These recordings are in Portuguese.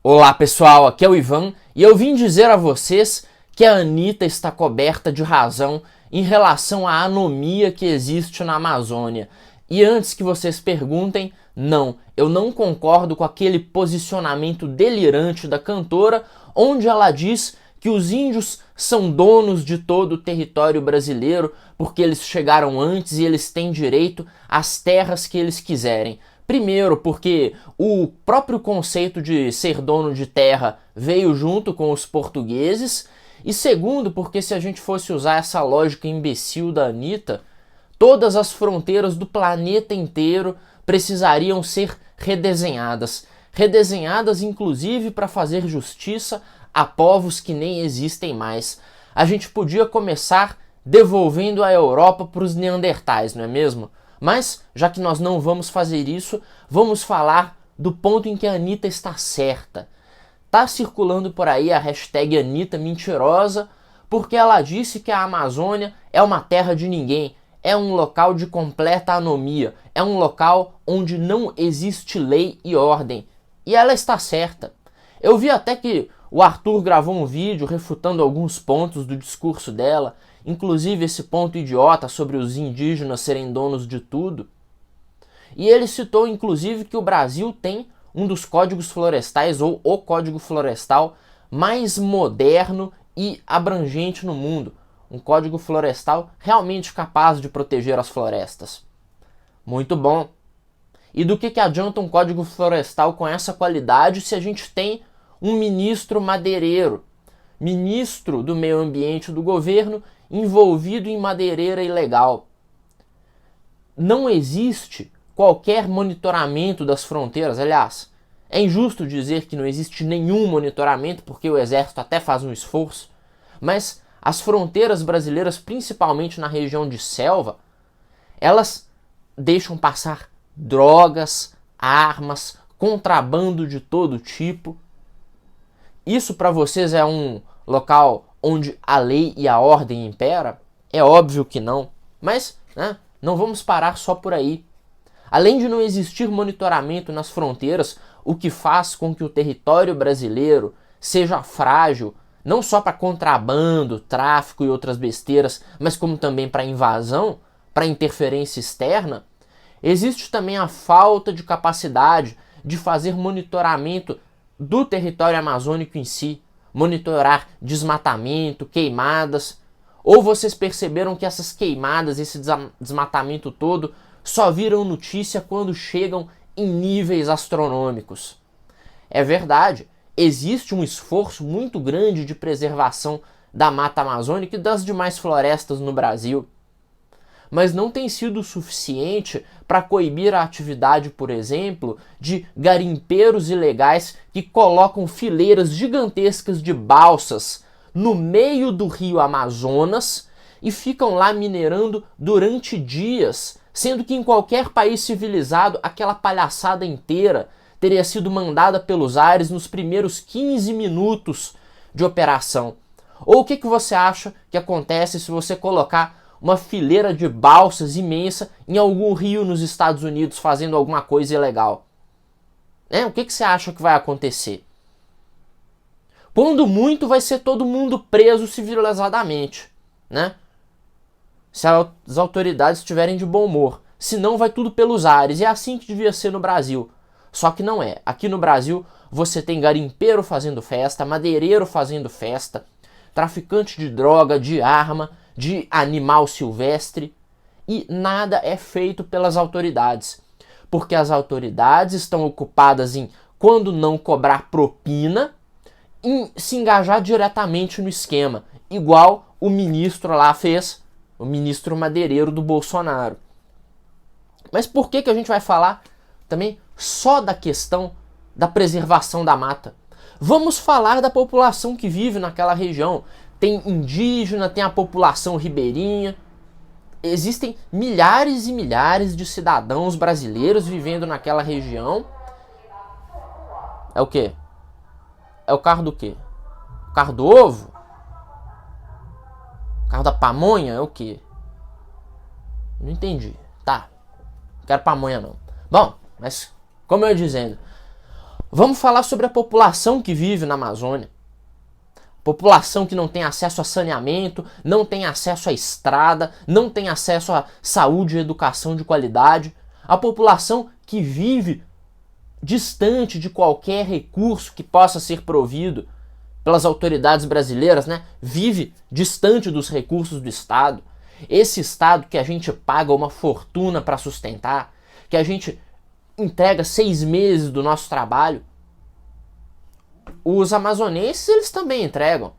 Olá pessoal, aqui é o Ivan e eu vim dizer a vocês que a Anitta está coberta de razão em relação à anomia que existe na Amazônia. E antes que vocês perguntem, não, eu não concordo com aquele posicionamento delirante da cantora, onde ela diz que os índios são donos de todo o território brasileiro porque eles chegaram antes e eles têm direito às terras que eles quiserem. Primeiro, porque o próprio conceito de ser dono de terra veio junto com os portugueses. E segundo, porque se a gente fosse usar essa lógica imbecil da Anitta, todas as fronteiras do planeta inteiro precisariam ser redesenhadas. Redesenhadas, inclusive, para fazer justiça a povos que nem existem mais. A gente podia começar devolvendo a Europa para os neandertais, não é mesmo? Mas, já que nós não vamos fazer isso, vamos falar do ponto em que a Anitta está certa. Tá circulando por aí a hashtag Anitta mentirosa, porque ela disse que a Amazônia é uma terra de ninguém, é um local de completa anomia, é um local onde não existe lei e ordem. E ela está certa. Eu vi até que o Arthur gravou um vídeo refutando alguns pontos do discurso dela, inclusive esse ponto idiota sobre os indígenas serem donos de tudo. E ele citou inclusive que o Brasil tem um dos códigos florestais, ou o código florestal mais moderno e abrangente no mundo. Um código florestal realmente capaz de proteger as florestas. Muito bom. E do que adianta um código florestal com essa qualidade se a gente tem um ministro madeireiro, ministro do meio ambiente do governo, envolvido em madeireira ilegal? Não existe qualquer monitoramento das fronteiras. Aliás, é injusto dizer que não existe nenhum monitoramento, porque o exército até faz um esforço, mas as fronteiras brasileiras, principalmente na região de selva, elas deixam passar drogas, armas, contrabando de todo tipo. Isso para vocês é um local onde a lei e a ordem impera? É óbvio que não. Mas, não vamos parar só por aí. Além de não existir monitoramento nas fronteiras, o que faz com que o território brasileiro seja frágil, não só para contrabando, tráfico e outras besteiras, mas como também para invasão, para interferência externa, existe também a falta de capacidade de fazer monitoramento do território amazônico em si, monitorar desmatamento, queimadas. Ou vocês perceberam que essas queimadas, esse desmatamento todo, só viram notícia quando chegam em níveis astronômicos? É verdade, existe um esforço muito grande de preservação da mata amazônica e das demais florestas no Brasil, mas não tem sido suficiente para coibir a atividade, por exemplo, de garimpeiros ilegais que colocam fileiras gigantescas de balsas no meio do rio Amazonas e ficam lá minerando durante dias, sendo que em qualquer país civilizado aquela palhaçada inteira teria sido mandada pelos ares nos primeiros 15 minutos de operação. Ou o que você acha que acontece se você colocar uma fileira de balsas imensa em algum rio nos Estados Unidos fazendo alguma coisa ilegal? O que você acha que vai acontecer? Quando muito, vai ser todo mundo preso civilizadamente, se as autoridades estiverem de bom humor. Senão vai tudo pelos ares. E é assim que devia ser no Brasil. Só que não é. Aqui no Brasil você tem garimpeiro fazendo festa, madeireiro fazendo festa, traficante de droga, de arma, de animal silvestre, e nada é feito pelas autoridades. Porque as autoridades estão ocupadas em, quando não cobrar propina, em se engajar diretamente no esquema, igual o ministro lá fez, o ministro madeireiro do Bolsonaro. Mas por que a gente vai falar também só da questão da preservação da mata? Vamos falar da população que vive naquela região. Tem indígena, tem a população ribeirinha. Existem milhares e milhares de cidadãos brasileiros vivendo naquela região. É o quê? É o carro do quê? O carro do ovo? O carro da pamonha? É o quê? Não entendi. Tá. Não quero pamonha não. Bom, mas como eu ia dizendo, Vamos falar sobre a população que vive na Amazônia. População que não tem acesso a saneamento, não tem acesso à estrada, não tem acesso a saúde e educação de qualidade. A população que vive distante de qualquer recurso que possa ser provido pelas autoridades brasileiras, né? Vive distante dos recursos do Estado. Esse Estado que a gente paga uma fortuna para sustentar, que a gente entrega 6 meses do nosso trabalho, os amazonenses eles também entregam,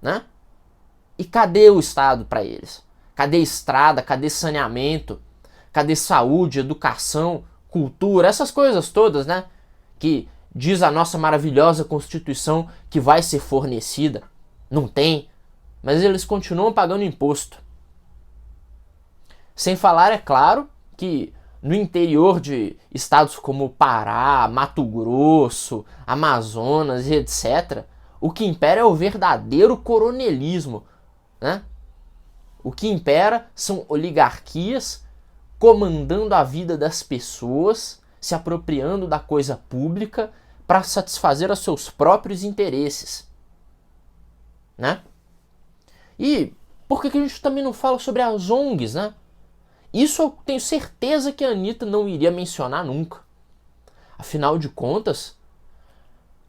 né? E cadê o Estado para eles? Cadê estrada? Cadê saneamento? Cadê saúde, educação, cultura, essas coisas todas, né? Que diz a nossa maravilhosa Constituição que vai ser fornecida. Não tem, mas eles continuam pagando imposto. Sem falar, é claro, que no interior de estados como Pará, Mato Grosso, Amazonas e etc., o que impera é o verdadeiro coronelismo, né? O que impera são oligarquias comandando a vida das pessoas, se apropriando da coisa pública para satisfazer os seus próprios interesses, né? E por que a gente também não fala sobre as ONGs, né? Isso eu tenho certeza que a Anitta não iria mencionar nunca. Afinal de contas,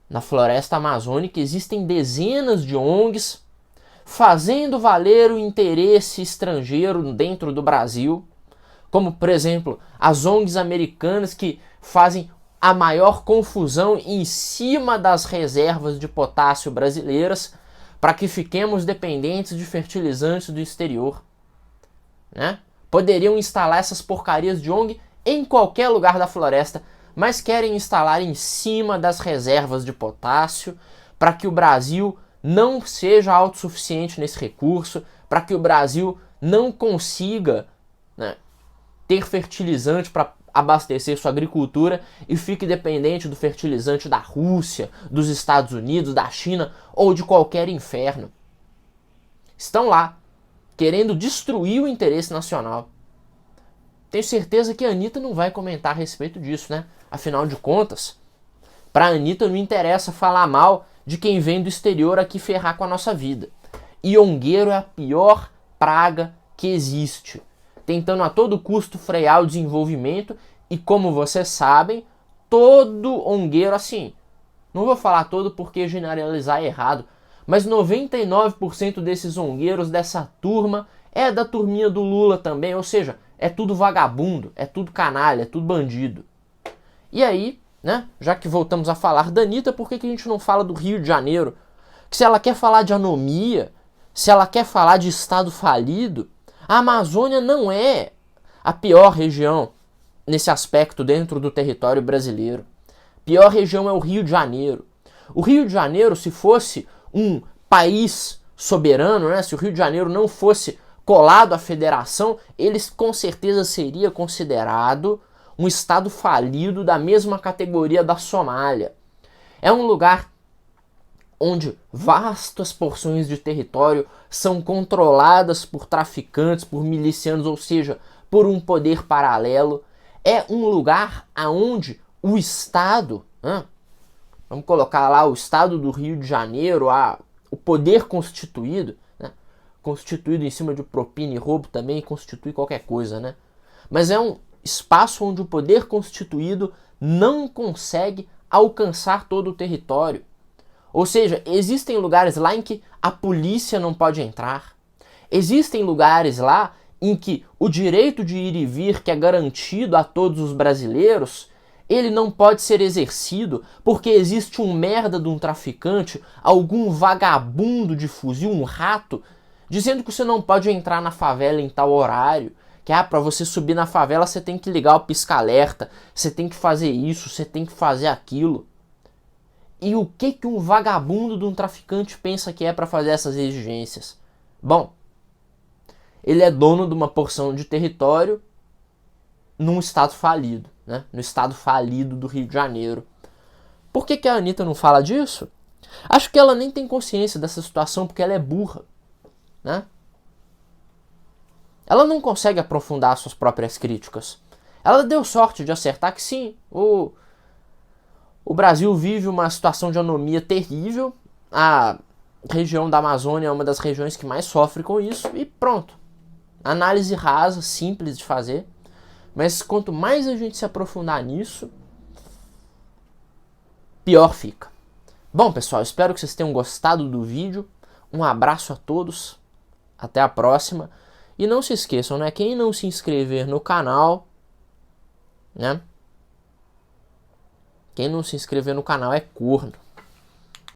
na floresta amazônica existem dezenas de ONGs fazendo valer o interesse estrangeiro dentro do Brasil, como, por exemplo, as ONGs americanas que fazem a maior confusão em cima das reservas de potássio brasileiras para que fiquemos dependentes de fertilizantes do exterior, né? Poderiam instalar essas porcarias de ONG em qualquer lugar da floresta, mas querem instalar em cima das reservas de potássio para que o Brasil não seja autossuficiente nesse recurso, para que o Brasil não consiga, né, ter fertilizante para abastecer sua agricultura e fique dependente do fertilizante da Rússia, dos Estados Unidos, da China ou de qualquer inferno. Estão lá, querendo destruir o interesse nacional. Tenho certeza que a Anitta não vai comentar a respeito disso, né? Afinal de contas, para a Anitta não interessa falar mal de quem vem do exterior aqui ferrar com a nossa vida. E ongueiro é a pior praga que existe, tentando a todo custo frear o desenvolvimento e, como vocês sabem, todo ongueiro, assim, não vou falar todo porque generalizar é errado, mas 99% desses ongueiros dessa turma é da turminha do Lula também, ou seja, é tudo vagabundo, é tudo canalha, é tudo bandido. E aí, né, já que voltamos a falar da Anitta, por que a gente não fala do Rio de Janeiro? Que se ela quer falar de anomia, se ela quer falar de estado falido, a Amazônia não é a pior região nesse aspecto dentro do território brasileiro. A pior região é o Rio de Janeiro. O Rio de Janeiro, se fosse um país soberano, né, se o Rio de Janeiro não fosse colado à federação, ele com certeza seria considerado um estado falido da mesma categoria da Somália. É um lugar onde vastas porções de território são controladas por traficantes, por milicianos, ou seja, por um poder paralelo. É um lugar onde o Estado, vamos colocar lá o Estado do Rio de Janeiro, o poder constituído, né, constituído em cima de propina e roubo também constitui qualquer coisa, né? Mas é um espaço onde o poder constituído não consegue alcançar todo o território. Ou seja, existem lugares lá em que a polícia não pode entrar. Existem lugares lá em que o direito de ir e vir, que é garantido a todos os brasileiros, ele não pode ser exercido porque existe um merda de um traficante, algum vagabundo de fuzil, um rato, dizendo que você não pode entrar na favela em tal horário, que para você subir na favela você tem que ligar o pisca-alerta, você tem que fazer isso, você tem que fazer aquilo. E o que um vagabundo de um traficante pensa que é para fazer essas exigências? Bom, ele é dono de uma porção de território num estado falido, né? No estado falido do Rio de Janeiro. Por que a Anitta não fala disso? Acho que ela nem tem consciência dessa situação porque ela é burra, né? Ela não consegue aprofundar suas próprias críticas. Ela deu sorte de acertar que sim, O Brasil vive uma situação de anomia terrível. A região da Amazônia é uma das regiões que mais sofre com isso e pronto. Análise rasa, simples de fazer. Mas quanto mais a gente se aprofundar nisso, pior fica. Bom, pessoal, espero que vocês tenham gostado do vídeo. Um abraço a todos. Até a próxima. E não se esqueçam, né? Quem não se inscrever no canal, né? Quem não se inscrever no canal é corno.